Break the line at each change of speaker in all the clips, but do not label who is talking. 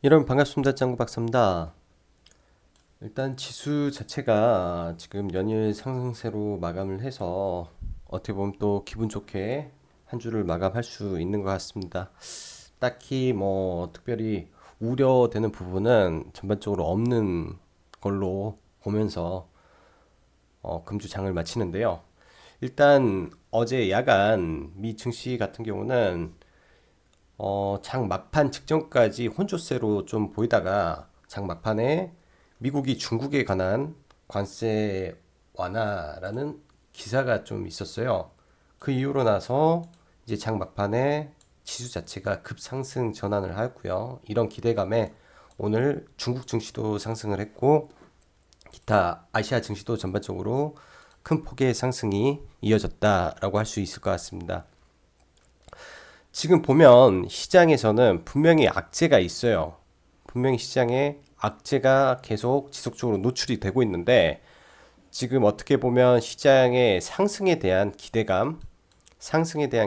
여러분 반갑습니다. 짱구 박사입니다. 일단 지수 자체가 지금 연일 상승세로 마감을 해서 어떻게 보면 또 기분 좋게 한 주를 마감할 수 있는 것 같습니다. 딱히 뭐 특별히 우려되는 부분은 전반적으로 없는 걸로 보면서 금주장을 마치는데요. 일단 어제 야간 미 증시 같은 경우는 장 막판 직전까지 혼조세로 좀 보이다가 장 막판에 미국이 중국에 관한 관세 완화라는 기사가 좀 있었어요. 그 이후로 나서 이제 장 막판에 지수 자체가 급상승 전환을 하였고요. 이런 기대감에 오늘 중국 증시도 상승을 했고 기타 아시아 증시도 전반적으로 큰 폭의 상승이 이어졌다라고 할 수 있을 것 같습니다. 지금 보면 시장에서는 분명히 악재가 있어요. 분명히 시장에 악재가 계속 지속적으로 노출이 되고 있는데 지금 어떻게 보면 시장의 상승에 대한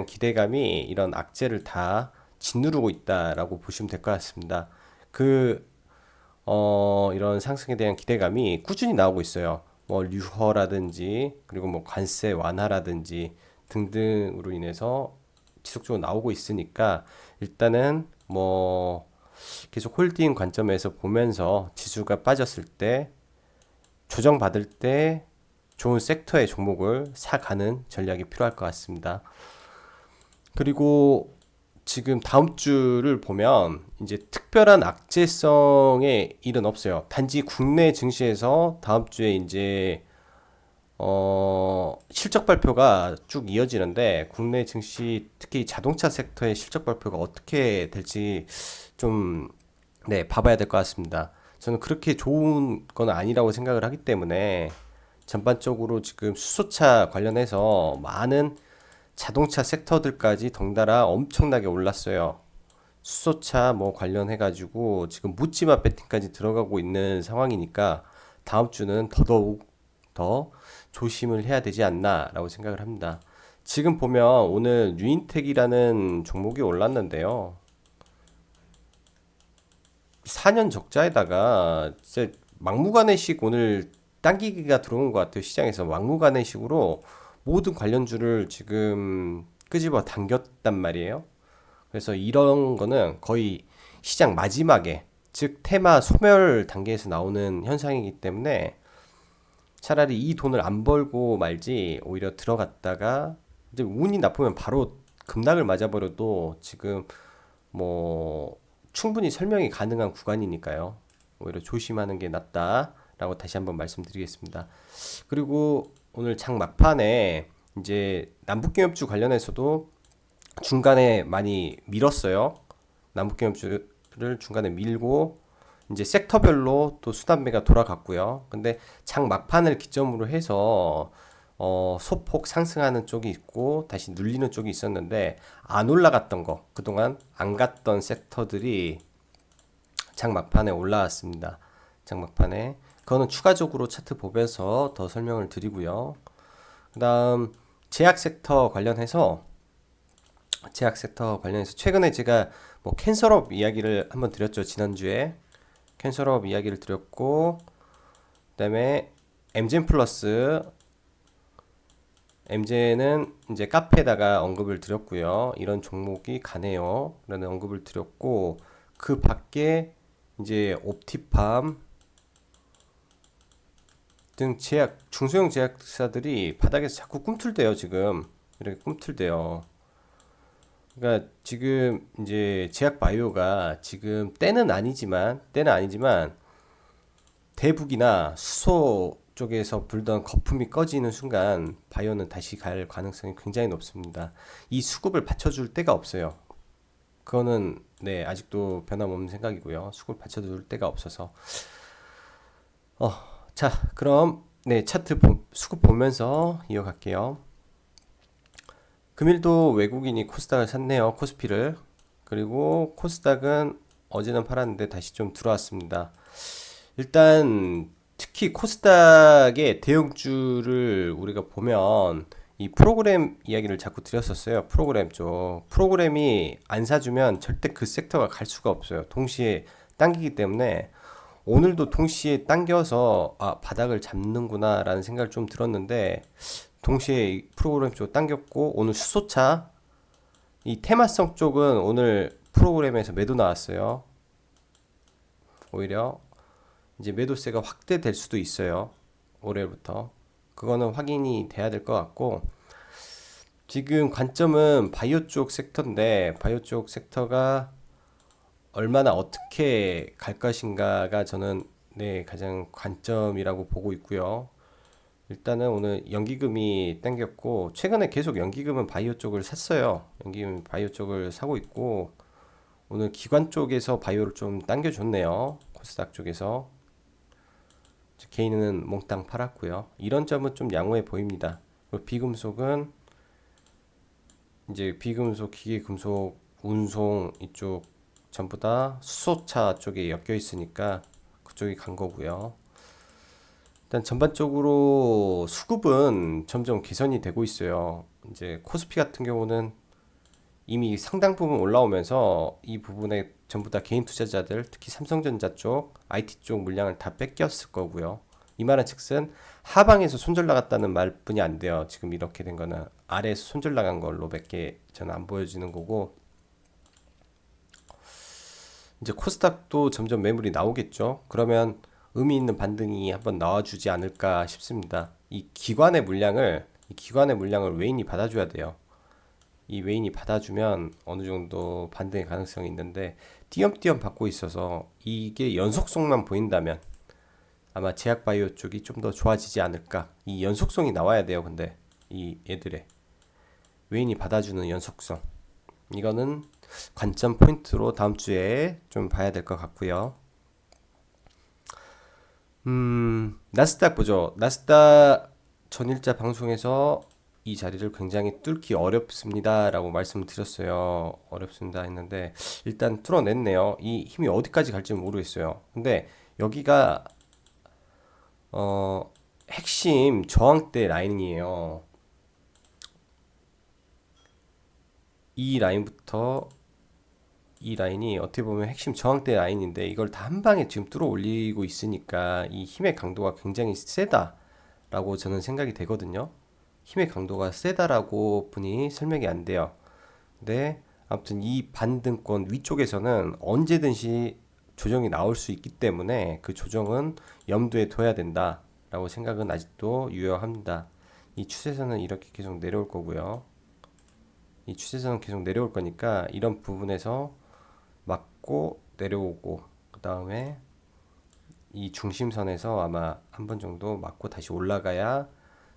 기대감이 이런 악재를 다 짓누르고 있다라고 보시면 될 것 같습니다. 그, 이런 상승에 대한 기대감이 꾸준히 나오고 있어요. 뭐, 류허라든지, 그리고 뭐, 관세 완화라든지 등등으로 인해서 지속적으로 나오고 있으니까 일단은 뭐 계속 홀딩 관점에서 보면서 지수가 빠졌을 때 조정받을 때 좋은 섹터의 종목을 사가는 전략이 필요할 것 같습니다. 그리고 지금 다음 주를 보면 이제 특별한 악재성의 일은 없어요. 단지 국내 증시에서 다음 주에 이제 실적 발표가 쭉 이어지는데 국내 증시 특히 자동차 섹터의 실적 발표가 어떻게 될지 좀 네, 봐봐야 될 것 같습니다. 저는 그렇게 좋은 건 아니라고 생각을 하기 때문에 전반적으로 지금 수소차 관련해서 많은 자동차 섹터들까지 덩달아 엄청나게 올랐어요. 수소차 뭐 관련해가지고 지금 묻지마 배팅까지 들어가고 있는 상황이니까 다음 주는 더더욱 더 조심을 해야 되지 않나라고 생각을 합니다. 지금 보면 오늘 뉴인텍이라는 종목이 올랐는데요. 4년 적자에다가 진짜 막무가내식 오늘 당기기가 들어온 것 같아요. 시장에서 막무가내식으로 모든 관련주를 지금 끄집어 당겼단 말이에요. 그래서 이런 거는 거의 시장 마지막에 즉 테마 소멸 단계에서 나오는 현상이기 때문에 차라리 이 돈을 안 벌고 말지 오히려 들어갔다가 이제 운이 나쁘면 바로 급락을 맞아버려도 지금 뭐 충분히 설명이 가능한 구간이니까요. 오히려 조심하는 게 낫다라고 다시 한번 말씀드리겠습니다. 그리고 오늘 장 막판에 이제 남북경협주 관련해서도 중간에 많이 밀었어요. 남북경협주를 중간에 밀고 이제 섹터별로 또 수단배가 돌아갔고요. 근데 장 막판을 기점으로 해서 소폭 상승하는 쪽이 있고 다시 눌리는 쪽이 있었는데 안 올라갔던 거 그동안 안 갔던 섹터들이 장 막판에 올라왔습니다. 장 막판에 그거는 추가적으로 차트 보면서 더 설명을 드리고요. 그다음 제약 섹터 관련해서 최근에 제가 뭐 캔서럽 이야기를 한번 드렸죠. 지난주에 캔서럽 이야기를 드렸고 그다음에 엠젠 플러스 엠젠은 이제 카페에다가 언급을 드렸고요. 이런 종목이 가네요. 라는 언급을 드렸고 그 밖에 이제 옵티팜 등 중소형 제약사들이 바닥에서 자꾸 꿈틀대요. 지금 이렇게 꿈틀대요. 그러니까 지금 이제 제약 바이오가 지금 때는 아니지만 대북이나 수소 쪽에서 불던 거품이 꺼지는 순간 바이오는 다시 갈 가능성이 굉장히 높습니다. 이 수급을 받쳐줄 데가 없어요. 그거는 네 아직도 변함없는 생각이고요. 수급을 받쳐줄 데가 없어서 어, 자 그럼 네 차트 수급 보면서 이어갈게요. 금일도 외국인이 코스닥을 샀네요. 코스피를. 그리고 코스닥은 어제는 팔았는데 다시 좀 들어왔습니다. 일단 특히 코스닥의 대형주를 우리가 보면 이 프로그램 이야기를 자꾸 드렸었어요. 프로그램 쪽. 프로그램이 안 사주면 절대 그 섹터가 갈 수가 없어요. 동시에 당기기 때문에 오늘도 동시에 당겨서 아 바닥을 잡는구나 라는 생각을 좀 들었는데 동시에 이 프로그램 쪽 당겼고 오늘 수소차 이 테마성 쪽은 오늘 프로그램에서 매도 나왔어요. 오히려 이제 매도세가 확대될 수도 있어요. 올해부터 그거는 확인이 돼야 될 것 같고 지금 관점은 바이오 쪽 섹터인데 바이오 쪽 섹터가 얼마나 어떻게 갈 것인가가 저는 네 가장 관점이라고 보고 있고요. 일단은 오늘 연기금이 땡겼고 최근에 계속 연기금은 바이오 쪽을 샀어요. 연기금 바이오 쪽을 사고 있고 오늘 기관 쪽에서 바이오를 좀 당겨줬네요. 코스닥 쪽에서 개인은 몽땅 팔았고요. 이런 점은 좀 양호해 보입니다. 그리고 비금속은 이제 비금속, 기계금속, 운송 이쪽 전부 다 수소차 쪽에 엮여 있으니까 그쪽이 간 거고요. 일단 전반적으로 수급은 점점 개선이 되고 있어요. 이제 코스피 같은 경우는 이미 상당 부분 올라오면서 이 부분에 전부 다 개인 투자자들 특히 삼성전자 쪽, IT 쪽 물량을 다 뺏겼을 거고요. 이 말은 즉슨 하방에서 손절 나갔다는 말뿐이 안 돼요. 지금 이렇게 된 거는 아래에서 손절 나간 걸로 밖에 저는 안 보여지는 거고 이제 코스닥도 점점 매물이 나오겠죠. 그러면 의미 있는 반등이 한번 나와주지 않을까 싶습니다. 이 기관의 물량을 외인이 받아줘야 돼요. 이 외인이 받아주면 어느 정도 반등의 가능성이 있는데 띄엄띄엄 받고 있어서 이게 연속성만 보인다면 아마 제약바이오 쪽이 좀 더 좋아지지 않을까. 이 연속성이 나와야 돼요. 근데 이 애들의 외인이 받아주는 연속성 이거는 관점 포인트로 다음 주에 좀 봐야 될 것 같고요. 나스닥 보죠. 나스닥 전일자 방송에서 이 자리를 굉장히 뚫기 어렵습니다 라고 말씀을 드렸어요. 어렵습니다 했는데 일단 뚫어냈네요. 이 힘이 어디까지 갈지 모르겠어요. 근데 여기가 핵심 저항대 라인이에요. 이 라인부터 이 라인이 어떻게 보면 핵심 저항대 라인인데 이걸 다 한 방에 지금 뚫어 올리고 있으니까 이 힘의 강도가 굉장히 세다라고 저는 생각이 되거든요. 힘의 강도가 세다라고 분이 설명이 안 돼요. 근데 아무튼 이 반등권 위쪽에서는 언제든지 조정이 나올 수 있기 때문에 그 조정은 염두에 둬야 된다라고 생각은 아직도 유효합니다. 이 추세선은 이렇게 계속 내려올 거고요. 이 추세선은 계속 내려올 거니까 이런 부분에서 맞고 내려오고 그 다음에 이 중심선에서 아마 한 번 정도 맞고 다시 올라가야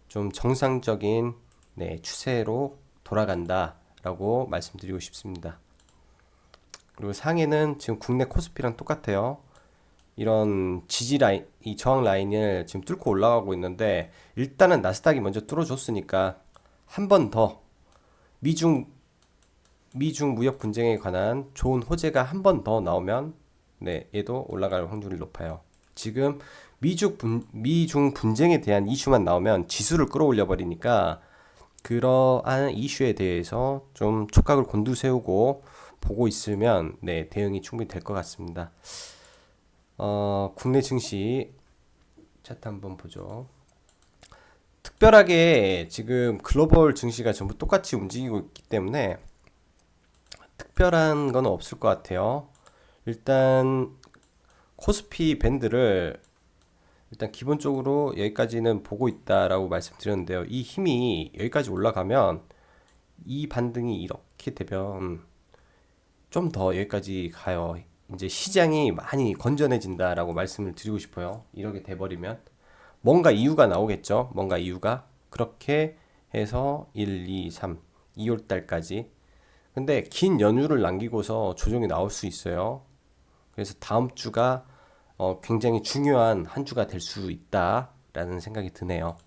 좀 정상적인 네, 추세로 돌아간다라고 말씀드리고 싶습니다. 그리고 상해는 지금 국내 코스피랑 똑같아요. 이런 지지 라인, 이 저항 라인을 지금 뚫고 올라가고 있는데 일단은 나스닥이 먼저 뚫어줬으니까 한 번 더 미중 무역 분쟁에 관한 좋은 호재가 한 번 더 나오면 네, 얘도 올라갈 확률이 높아요. 지금 미중 분쟁에 대한 이슈만 나오면 지수를 끌어올려 버리니까 그러한 이슈에 대해서 좀 촉각을 곤두세우고 보고 있으면 네, 대응이 충분히 될 것 같습니다. 국내 증시 차트 한번 보죠. 특별하게 지금 글로벌 증시가 전부 똑같이 움직이고 있기 때문에 특별한 건 없을 것 같아요. 일단 코스피 밴드를 일단 기본적으로 여기까지는 보고 있다라고 말씀드렸는데요. 이 힘이 여기까지 올라가면 이 반등이 이렇게 되면 좀 더 여기까지 가요. 이제 시장이 많이 건전해진다라고 말씀을 드리고 싶어요. 이렇게 돼버리면 뭔가 이유가 나오겠죠. 뭔가 이유가 그렇게 해서 1, 2, 3, 2월 달까지 근데 긴 연휴를 남기고서 조정이 나올 수 있어요. 그래서 다음 주가 굉장히 중요한 한 주가 될 수 있다라는 생각이 드네요.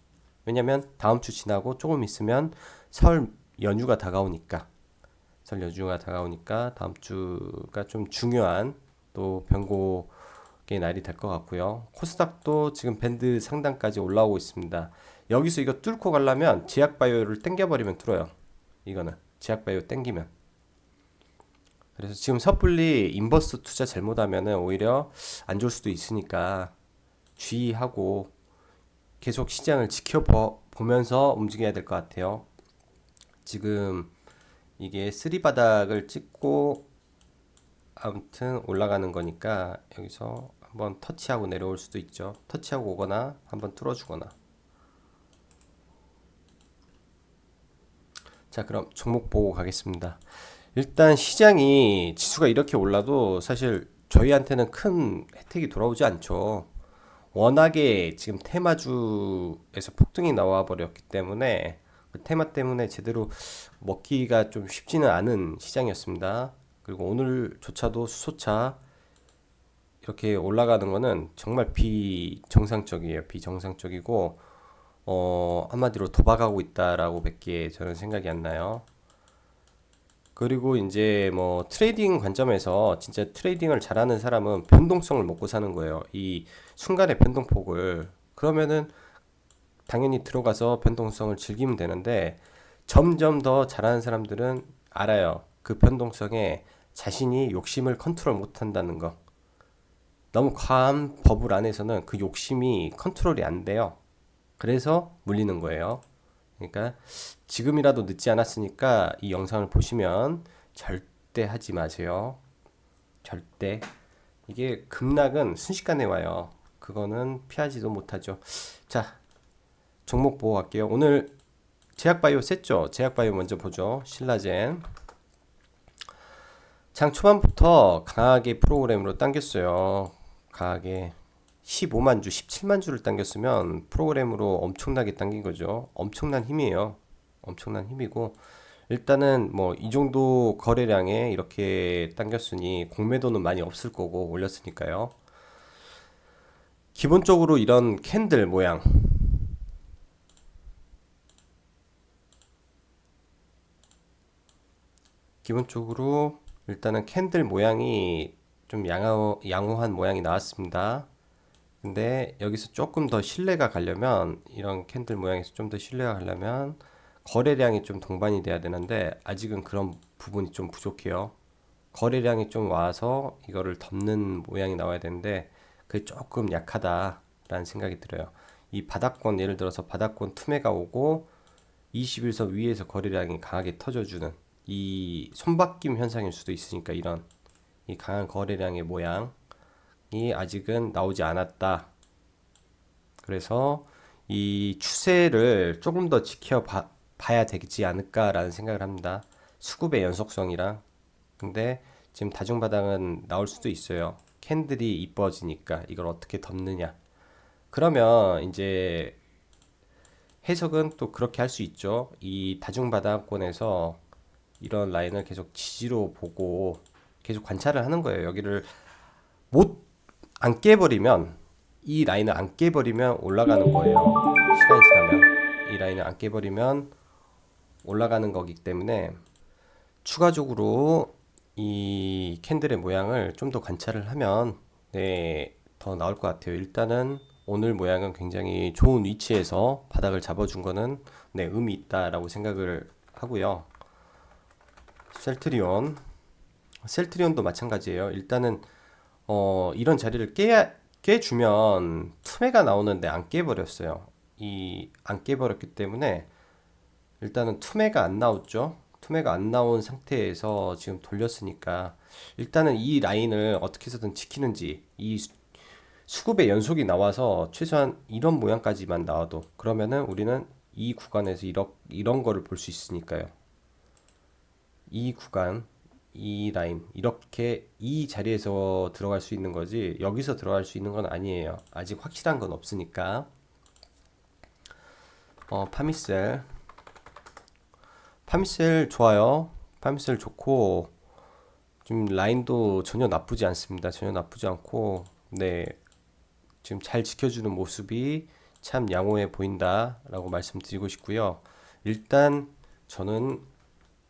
왜냐면 다음 주 지나고 조금 있으면 설 연휴가 다가오니까 다음 주가 좀 중요한 또 변곡의 날이 될 것 같고요. 코스닥도 지금 밴드 상단까지 올라오고 있습니다. 여기서 이거 뚫고 가려면 제약바이오를 땡겨버리면 뚫어요. 이거는 제약바이오 땡기면 그래서 지금 섣불리 인버스 투자 잘못하면은 오히려 안 좋을 수도 있으니까 주의하고 계속 시장을 지켜보면서 움직여야 될 것 같아요. 지금 이게 쓰리 바닥을 찍고 아무튼 올라가는 거니까 여기서 한번 터치하고 내려올 수도 있죠. 터치하고 오거나 한번 뚫어주거나. 자, 그럼 종목 보고 가겠습니다. 일단 시장이 지수가 이렇게 올라도 사실 저희한테는 큰 혜택이 돌아오지 않죠. 워낙에 지금 테마주에서 폭등이 나와 버렸기 때문에 그 테마 때문에 제대로 먹기가 좀 쉽지는 않은 시장이었습니다. 그리고 오늘조차도 수소차 이렇게 올라가는 거는 정말 비정상적이에요. 비정상적이고 한마디로 도박하고 있다라고 밖에 저는 생각이 안 나요. 그리고 이제 뭐 트레이딩 관점에서 진짜 트레이딩을 잘하는 사람은 변동성을 먹고 사는 거예요. 이 순간의 변동폭을. 그러면은 당연히 들어가서 변동성을 즐기면 되는데 점점 더 잘하는 사람들은 알아요. 그 변동성에 자신이 욕심을 컨트롤 못 한다는 거. 너무 과한 버블 안에서는 그 욕심이 컨트롤이 안 돼요. 그래서 물리는 거예요. 그러니까 지금이라도 늦지 않았으니까 이 영상을 보시면 절대 하지 마세요. 절대. 이게 급락은 순식간에 와요. 그거는 피하지도 못하죠. 자, 종목 보고 갈게요. 오늘 제약바이오 셌죠? 제약바이오 먼저 보죠. 신라젠. 장 초반부터 강하게 프로그램으로 당겼어요. 강하게 15만 주, 17만 주를 당겼으면 프로그램으로 엄청나게 당긴 거죠. 엄청난 힘이에요. 엄청난 힘이고 일단은 뭐 이 정도 거래량에 이렇게 당겼으니 공매도는 많이 없을 거고 올렸으니까요. 기본적으로 이런 캔들 모양 기본적으로 일단은 캔들 모양이 좀 양호한 모양이 나왔습니다. 근데 여기서 조금 더 신뢰가 가려면 이런 캔들 모양에서 좀 더 신뢰가 가려면 거래량이 좀 동반이 돼야 되는데 아직은 그런 부분이 좀 부족해요. 거래량이 좀 와서 이거를 덮는 모양이 나와야 되는데 그게 조금 약하다라는 생각이 들어요. 이 바닥권 예를 들어서 바닥권 투매가 오고 21선 위에서 거래량이 강하게 터져주는 이 손바뀜 현상일 수도 있으니까 이런 이 강한 거래량의 모양이 아직은 나오지 않았다. 그래서 이 추세를 조금 더 봐야 되지 않을까라는 생각을 합니다. 수급의 연속성이랑 근데 지금 다중바닥은 나올 수도 있어요. 캔들이 이뻐지니까 이걸 어떻게 덮느냐. 그러면 이제 해석은 또 그렇게 할 수 있죠. 이 다중바닥권에서 이런 라인을 계속 지지로 보고 계속 관찰을 하는 거예요. 여기를 못 안 깨버리면 이 라인을 안 깨버리면 올라가는 거예요. 시간이 지나면 이 라인을 안 깨버리면 올라가는 거기 때문에 추가적으로 이 캔들의 모양을 좀 더 관찰을 하면 네, 더 나올 것 같아요. 일단은 오늘 모양은 굉장히 좋은 위치에서 바닥을 잡아준 거는 네, 의미 있다라고 생각을 하고요. 셀트리온도 마찬가지예요. 일단은 이런 자리를 깨주면 투매가 나오는데 안 깨버렸어요. 이 안 깨버렸기 때문에 일단은 투매가 안 나왔죠. 투매가 안 나온 상태에서 지금 돌렸으니까 일단은 이 라인을 어떻게 해서든 지키는지 이 수급의 연속이 나와서 최소한 이런 모양까지만 나와도 그러면은 우리는 이 구간에서 이런 거를 볼 수 있으니까요. 이 구간 이 라인 이렇게 이 자리에서 들어갈 수 있는 거지 여기서 들어갈 수 있는 건 아니에요. 아직 확실한 건 없으니까. 파미셀 좋아요. 파미셀 좋고 지금 라인도 전혀 나쁘지 않습니다. 전혀 나쁘지 않고 네 지금 잘 지켜주는 모습이 참 양호해 보인다라고 말씀드리고 싶고요. 일단 저는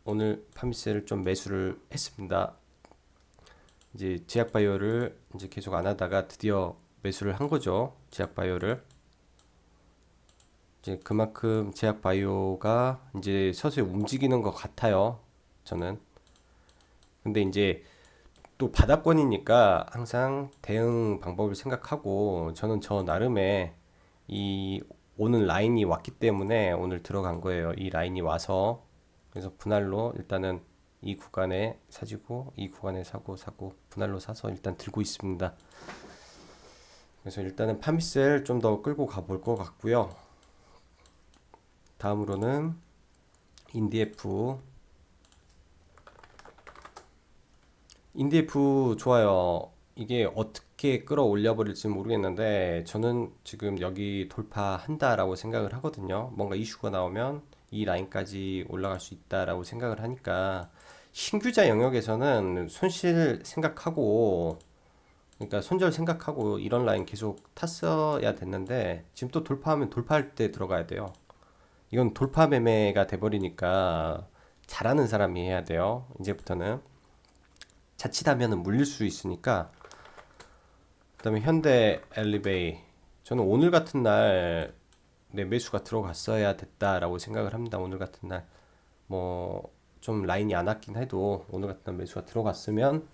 오늘 파미셀을 좀 매수를 했습니다. 이제 제약바이오를 이제 계속 안 하다가 드디어 매수를 한 거죠. 제약바이오를. 이제 그만큼 제약바이오가 이제 서서히 움직이는 것 같아요. 저는. 근데 이제 또 바닥권이니까 항상 대응 방법을 생각하고 저는 저 나름의 이 오는 라인이 왔기 때문에 오늘 들어간 거예요. 이 라인이 와서 그래서 분할로 일단은 이 구간에 사지고 이 구간에 사고 분할로 사서 일단 들고 있습니다. 그래서 일단은 파미셀 좀 더 끌고 가볼 것 같고요. 다음으로는 인디에프. 인디에프 좋아요. 이게 어떻게 끌어올려 버릴지 모르겠는데 저는 지금 여기 돌파한다라고 생각을 하거든요. 뭔가 이슈가 나오면 이 라인까지 올라갈 수 있다라고 생각을 하니까 신규자 영역에서는 손실 생각하고 그러니까 손절 생각하고 이런 라인 계속 탔어야 됐는데 지금 또 돌파하면 돌파할 때 들어가야 돼요. 이건 돌파 매매가 돼버리니까 잘하는 사람이 해야 돼요. 이제부터는 자칫하면 물릴 수 있으니까. 그다음에 현대 엘리베이 저는 오늘 같은 날 내 매수가 들어갔어야 됐다라고 생각을 합니다. 오늘 같은 날 뭐 좀 라인이 안 왔긴 해도 오늘 같은 날 매수가 들어갔으면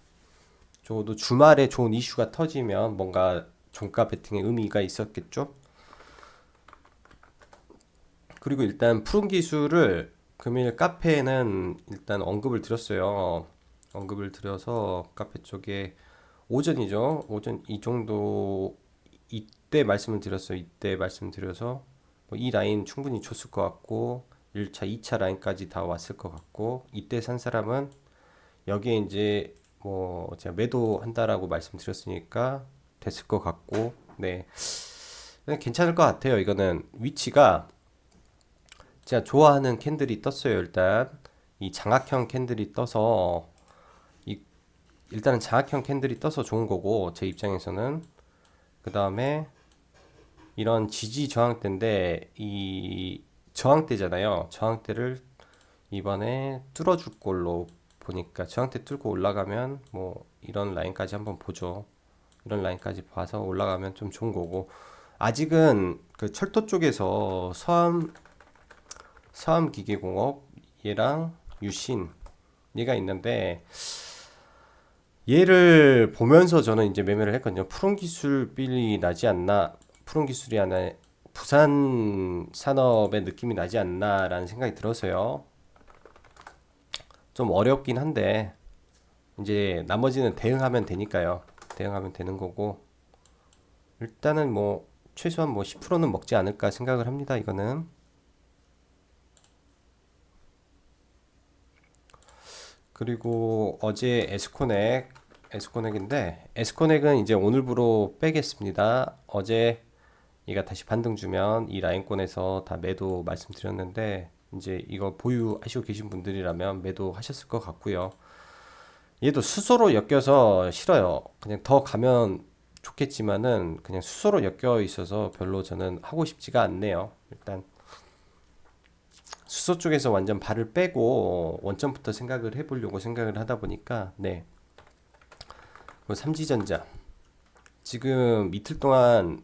적어도 주말에 좋은 이슈가 터지면 뭔가 종가 베팅의 의미가 있었겠죠. 그리고 일단 푸른 기술을 금일 카페에는 일단 언급을 드렸어요. 언급을 드려서 카페 쪽에 오전이죠. 오전 이 정도 이때 말씀을 드렸어요. 이때 말씀드려서 뭐이 라인 충분히 줬을 것 같고 1차, 2차 라인까지 다 왔을 것 같고 이때 산 사람은 여기에 이제 뭐 제가 매도한다라고 말씀드렸으니까 됐을 것 같고 네. 괜찮을 것 같아요. 이거는 위치가 제가 좋아하는 캔들이 떴어요. 일단 이 장악형 캔들이 떠서 이 일단은 장악형 캔들이 떠서 좋은 거고 제 입장에서는 그 다음에 이런 지지 저항대인데 이 저항대잖아요. 저항대를 이번에 뚫어줄 걸로 보니까 저항대 뚫고 올라가면 뭐 이런 라인까지 한번 보죠. 이런 라인까지 봐서 올라가면 좀 좋은 거고 아직은 그 철도 쪽에서 서암기계공업 얘랑 유신 얘가 있는데 얘를 보면서 저는 이제 매매를 했거든요. 푸른 기술 빌이 나지 않나, 푸른 기술이 하나 부산 산업의 느낌이 나지 않나라는 생각이 들어서요. 좀 어렵긴 한데 이제 나머지는 대응하면 되니까요. 대응하면 되는 거고 일단은 뭐 최소한 뭐 10%는 먹지 않을까 생각을 합니다. 이거는. 그리고 어제 에스코넥인데 에스코넥은 이제 오늘부로 빼겠습니다. 어제 얘가 다시 반등 주면 이 라인권에서 다 매도 말씀드렸는데 이제 이거 보유하시고 계신 분들이라면 매도하셨을 것 같고요. 얘도 수소로 엮여서 싫어요. 그냥 더 가면 좋겠지만은 그냥 수소로 엮여 있어서 별로 저는 하고 싶지가 않네요. 일단 수소 쪽에서 완전 발을 빼고 원점부터 생각을 해보려고 생각을 하다 보니까 네. 삼지전자 지금 이틀 동안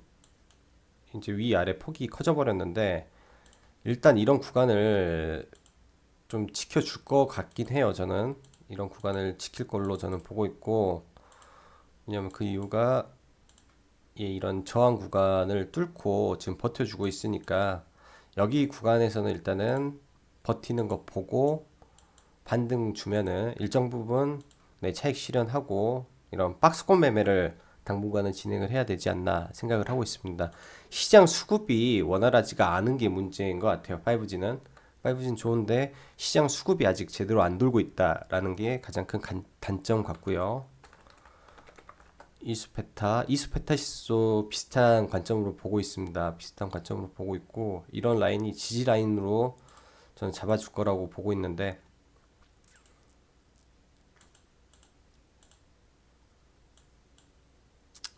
이제 위아래 폭이 커져 버렸는데 일단 이런 구간을 좀 지켜줄 것 같긴 해요. 저는 이런 구간을 지킬 걸로 저는 보고 있고 왜냐면 그 이유가 이런 저항 구간을 뚫고 지금 버텨주고 있으니까 여기 구간에서는 일단은 버티는 거 보고 반등 주면은 일정 부분 내 차익 실현하고 이런 박스권 매매를 당분간은 진행을 해야 되지 않나 생각을 하고 있습니다. 시장 수급이 원활하지가 않은 게 문제인 것 같아요. 5G는 좋은데 시장 수급이 아직 제대로 안 돌고 있다라는 게 가장 큰 단점 같고요. 이스페타시소 비슷한 관점으로 보고 있습니다. 비슷한 관점으로 보고 있고 이런 라인이 지지 라인으로 저는 잡아줄 거라고 보고 있는데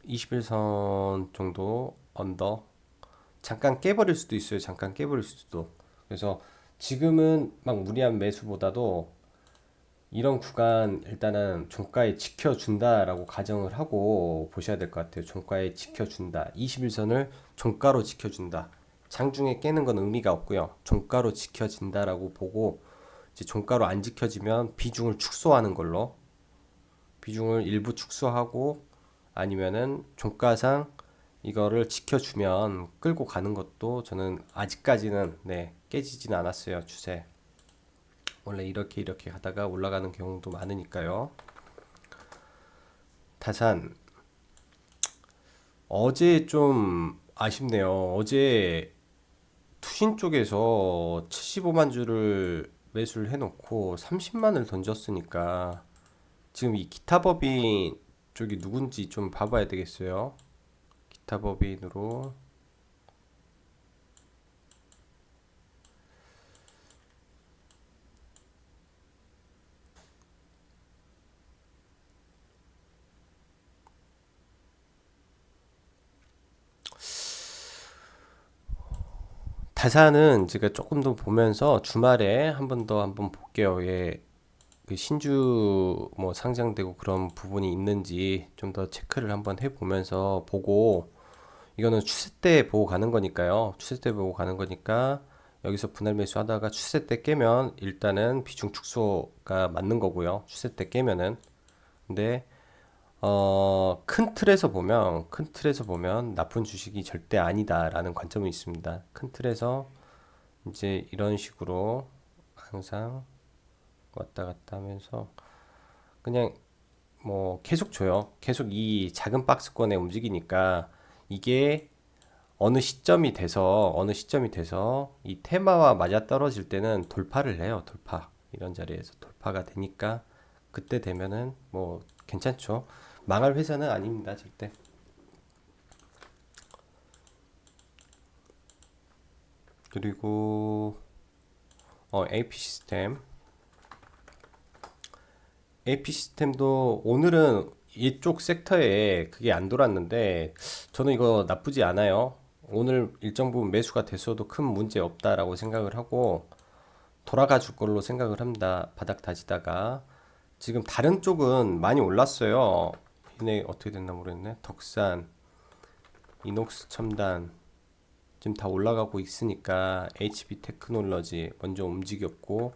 21선 정도 언더 잠깐 깨버릴 수도 있어요. 잠깐 깨버릴 수도. 그래서 지금은 막 무리한 매수보다도 이런 구간 일단은 종가에 지켜준다라고 가정을 하고 보셔야 될 것 같아요. 종가에 지켜준다. 21선을 종가로 지켜준다. 장중에 깨는 건 의미가 없고요. 종가로 지켜진다라고 보고 이제 종가로 안 지켜지면 비중을 축소하는 걸로 비중을 일부 축소하고 아니면은 종가상 이거를 지켜주면 끌고 가는 것도 저는 아직까지는 깨지지는 않았어요. 추세. 원래 이렇게 가다가 올라가는 경우도 많으니까요. 다산 어제 좀 아쉽네요. 어제 투신 쪽에서 75만 주를 매수를 해놓고 30만을 던졌으니까 지금 이 기타 법인 쪽이 누군지 좀 봐봐야 되겠어요. 기타 법인으로 다산은 제가 조금 더 보면서 주말에 한번 볼게요. 예, 그 신주 뭐 상장되고 그런 부분이 있는지 좀 더 체크를 한번 해보면서 보고 이거는 추세 때 보고 가는 거니까요. 추세 때 보고 가는 거니까 여기서 분할 매수 하다가 추세 때 깨면 일단은 비중 축소가 맞는 거고요. 추세 때 깨면은. 근데 큰 틀에서 보면 나쁜 주식이 절대 아니다라는 관점이 있습니다. 큰 틀에서 이제 이런 식으로 항상 왔다 갔다 하면서 그냥 뭐 계속 줘요. 계속 이 작은 박스권에 움직이니까 이게 어느 시점이 돼서 이 테마와 맞아 떨어질 때는 돌파를 해요. 돌파. 이런 자리에서 돌파가 되니까 그때 되면은 뭐 괜찮죠. 망할 회사는 아닙니다. 절대. 그리고 AP 시스템. AP 시스템도 오늘은 이쪽 섹터에 그게 안 돌았는데 저는 이거 나쁘지 않아요. 오늘 일정 부분 매수가 됐어도 큰 문제 없다라고 생각을 하고 돌아가 줄 걸로 생각을 합니다. 바닥 다지다가 지금 다른 쪽은 많이 올랐어요. 얘네 어떻게 됐나 모르겠네. 덕산, 이녹스 첨단 지금 다 올라가고 있으니까 HB 테크놀로지 먼저 움직였고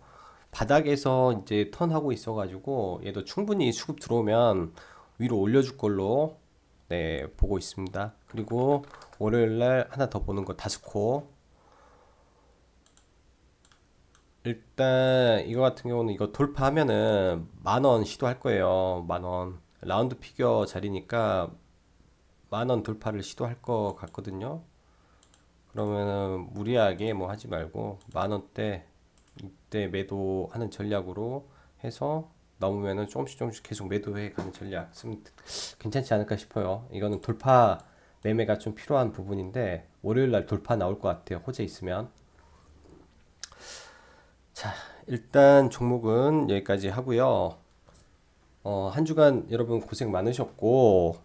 바닥에서 이제 턴하고 있어가지고 얘도 충분히 수급 들어오면 위로 올려줄 걸로 보고 있습니다. 그리고 월요일날 하나 더 보는 거 다스코. 일단 이거 같은 경우는 이거 돌파하면은 10,000원 시도할 거예요. 10,000원 라운드 피겨 자리니까 10,000원 돌파를 시도할 것 같거든요. 그러면은 무리하게 뭐 하지 말고 10,000원대 이때 매도하는 전략으로 해서 넘으면은 조금씩 계속 매도해 가는 전략 쓰면 괜찮지 않을까 싶어요. 이거는 돌파 매매가 좀 필요한 부분인데 월요일 날 돌파 나올 것 같아요. 호재 있으면. 자, 일단 종목은 여기까지 하고요. 한 주간 여러분 고생 많으셨고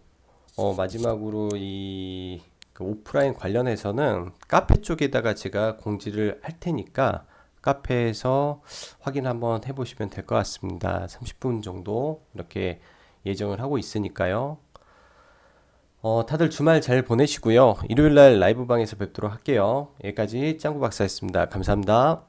마지막으로 그 오프라인 관련해서는 카페 쪽에다가 제가 공지를 할 테니까 카페에서 확인 한번 해보시면 될 것 같습니다. 30분 정도 이렇게 예정을 하고 있으니까요. 다들 주말 잘 보내시고요. 일요일날 라이브 방에서 뵙도록 할게요. 여기까지 짱구 박사였습니다. 감사합니다.